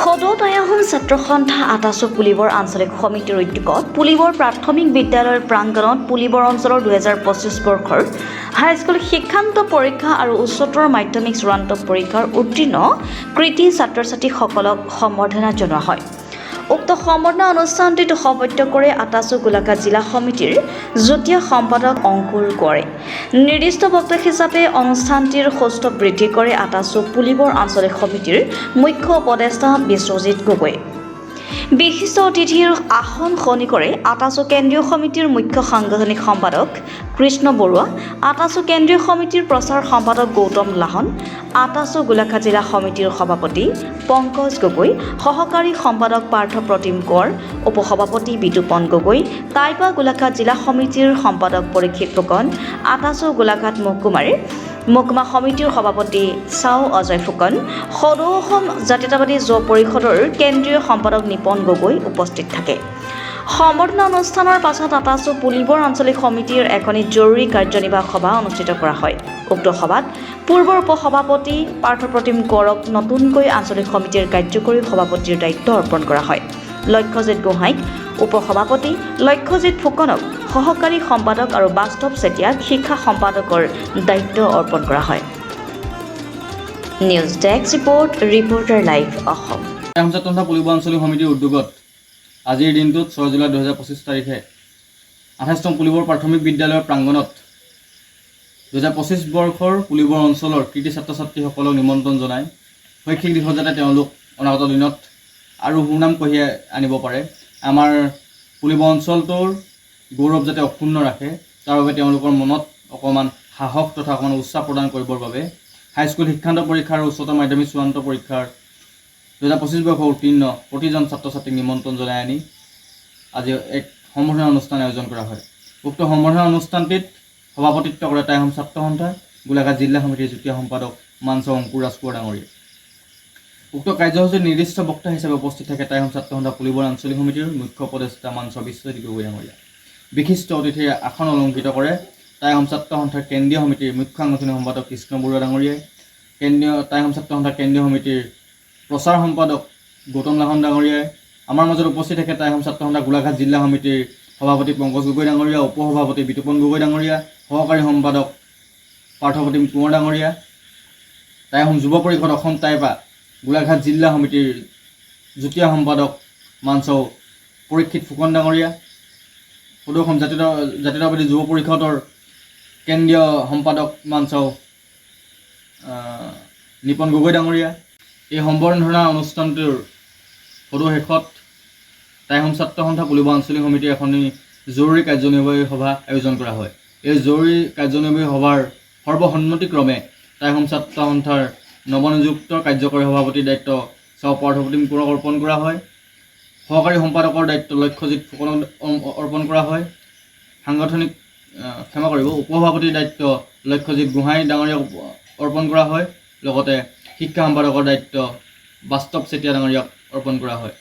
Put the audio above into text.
সদতাই আহোম ছাত্ৰ সন্থা আটাচু পুলিবৰ আঞ্চলিক সমিতিৰ উদ্যোগত পুলিবৰ প্ৰাথমিক বিদ্যালয়ৰ প্ৰাংগণত পুলিবৰ অঞ্চলৰ 2025 বৰ্ষৰ হাইস্কুল শিক্ষান্ত পৰীক্ষা আৰু উচ্চতৰ মাধ্যমিক চূড়ান্ত পৰীক্ষাৰ উত্তীৰ্ণ কৃতি ছাত্ৰ ছাত্ৰীসকলক সম্বৰ্ধনা জনোৱা হয়। উক্ত সম্বৰ্ধনা অনুষ্ঠানটিত সভাপতিত্ব কৰে আটাচু গোলাঘাট জিলা সমিতিৰ যুটীয়া সম্পাদক অংকুৰ কোঁৱৰে। নিৰ্দিষ্ট বক্তা হিচাপে অনুষ্ঠানটিৰ সুস্থ বৃদ্ধি কৰে আটাচু পুলিবৰ আঞ্চলিক সমিতিৰ মুখ্য উপদেষ্টা বিশ্বজিৎ গগৈ। বিশিষ্ট অতিথিৰ আসন সলনি কৰে আটাচু কেন্দ্ৰীয় সমিতিৰ মুখ্য সাংগঠনিক সম্পাদক কৃষ্ণ বৰুৱা, আটাচু কেন্দ্ৰীয় সমিতিৰ প্ৰচাৰ সম্পাদক গৌতম লাহন, আটাচু গোলাঘাট জিলা সমিতিৰ সভাপতি পংকজ গগৈ, সহকাৰী সম্পাদক পাৰ্থ প্ৰতিম কোঁৱৰ, উপসভাপতি বিতুপন গগৈ, টাইপা গোলাঘাট জিলা সমিতিৰ সম্পাদক পৰীক্ষিত ফুকন, আটাচু গোলাঘাট মহকুমা সমিতিৰ সভাপতি চাও অজয় ফুকন, সদৌ অসম জাতীয়তাবাদী যুৱ পৰিষদৰ কেন্দ্ৰীয় সম্পাদক নিপন গগৈ উপস্থিত থাকে। সম্বৰ্ধনা অনুষ্ঠানৰ পাছত আটাচু পুলিবৰ আঞ্চলিক সমিতিৰ এখনি জৰুৰী কাৰ্যনিৰ্বাহক সভা অনুষ্ঠিত কৰা হয়। উক্ত সভাত পূৰ্বৰ উপসভাপতি পাৰ্থ প্ৰতিম কোঁৱৰক নতুনকৈ আঞ্চলিক সমিতিৰ কাৰ্যকৰী সভাপতিৰ দায়িত্ব অৰ্পণ কৰা হয়। লক্ষ্যজিৎ গোহাঁইক উপসভাপতি, লক্ষ্যজিৎ ফুকনক সহকাৰী সম্পাদক আৰু বাস্তৱ চেতিয়াক শিক্ষা সম্পাদকৰ দায়িত্ব অৰ্পণ কৰা হয়। News desk report, reporter live Assam. তথা পুলিবৰ আঞ্চলিক সমিতিৰ উদ্যোগত আজিৰ দিনটোত 6 জুলাই 2025 তাৰিখে 28তম পুলিবৰ প্ৰাথমিক বিদ্যালয়ৰ প্ৰাংগণত 2025 বৰ্ষৰ পুলিবৰ অঞ্চলৰ কৃতি ছাত্ৰ ছাত্ৰীসকলক নিমন্ত্ৰণ জনাই শৈক্ষিক দিশত যাতে তেওঁলোক অনাগত দিনত আৰু সুনাম কঢ়িয়াই আনিব পাৰে, আমাৰ পুলিবৰ অঞ্চলটোৰ গৌৰৱ যাতে অক্ষুণ্ণ ৰাখে, তাৰ বাবে তেওঁলোকৰ মনত অকণমান সাহস তথা অকণমান উৎসাহ প্ৰদান কৰিবৰ বাবে হাইস্কুল শিক্ষান্ত পৰীক্ষা আৰু উচ্চতৰ মাধ্যমিক চূড়ান্ত পৰীক্ষাৰ 2025 বৰ্ষৰ উত্তীৰ্ণ প্ৰতিজন ছাত্ৰ ছাত্ৰীক নিমন্ত্ৰণ জনাই আনি আজি এক সম্বৰ্ধনা অনুষ্ঠান আয়োজন কৰা হয়। উক্ত সম্বৰ্ধনা অনুষ্ঠানটিত সভাপতিত্ব কৰে টাই আহোম ছাত্ৰ সন্থা গোলাঘাট জিলা সমিতিৰ যুটীয়া সম্পাদক মানস অংকুৰ ৰাজকোঁৱৰ ডাঙৰীয়া। উক্ত কাৰ্যসূচীত নিৰ্দিষ্ট বক্তা হিচাপে উপস্থিত থাকে টাই আহোম ছাত্ৰ সন্থা পুলিবৰ আঞ্চলিক সমিতিৰ মুখ্য উপদেষ্টা মানস বিশ্বজিৎ গগৈ ডাঙৰীয়া। বিশিষ্ট অতিথিৰ আসন অলংকৃত কৰে টাই আহোম ছাত্ৰ সন্থাৰ কেন্দ্ৰীয় সমিতিৰ মুখ্য সাংগঠনিক সম্পাদক কৃষ্ণ বৰুৱা ডাঙৰীয়াই, টাই আহোম ছাত্ৰ সন্থাৰ কেন্দ্ৰীয় সমিতিৰ প্ৰচাৰ সম্পাদক গৌতম লাহন ডাঙৰীয়াই। আমাৰ মাজত উপস্থিত থাকে টাই আহোম ছাত্ৰ সন্থা গোলাঘাট জিলা সমিতিৰ সভাপতি পংকজ গগৈ ডাঙৰীয়া, উপসভাপতি বিতুপন গগৈ ডাঙৰীয়া, সহকাৰী সম্পাদক পাৰ্থ প্ৰতিম কোঁৱৰ ডাঙৰীয়া, টাই আহোম যুৱ পৰিষদ অসম টাইপা গোলাঘাট জিলা সমিতিৰ যুটীয়া সম্পাদক মানস পৰীক্ষিত ফুকন ডাঙৰীয়া, সদৌ অসম জাতীয়তাবাদী যুৱ পৰিষদৰ কেন্দ্ৰীয় সম্পাদক মানস নিপন গগৈ ডাঙৰীয়া। এই সম্বৰ্ধনা অনুষ্ঠানটোৰ সদৌ শেষত টাই আহোম ছাত্ৰ সন্থা পুলিবৰ আঞ্চলিক সমিতিৰ এখনি জৰুৰী কাৰ্যনিৰ্বাহী সভা আয়োজন কৰা হয়। এই জৰুৰী কাৰ্যনিৰ্বাহী সভাৰ সৰ্বসন্মতিক্ৰমে টাই আহোম ছাত্ৰ সন্থাৰ নৱনিযুক্ত কাৰ্যকৰী সভাপতিৰ দায়িত্ব চাও পাৰ্থ প্ৰতিম কোঁৱৰক অৰ্পণ কৰা হয়। সহকাৰী সম্পাদকৰ দায়িত্ব লক্ষ্যজিৎ ফুকনক অৰ্পণ কৰা হয়। উপসভাপতিৰ দায়িত্ব লক্ষ্যজিৎ গোহাঁই ডাঙৰীয়াক অৰ্পণ কৰা হয়। লগতে শিক্ষা সম্পাদকৰ দায়িত্ব বাস্তৱ চেতিয়া ডাঙৰীয়াক অৰ্পণ কৰা হয়।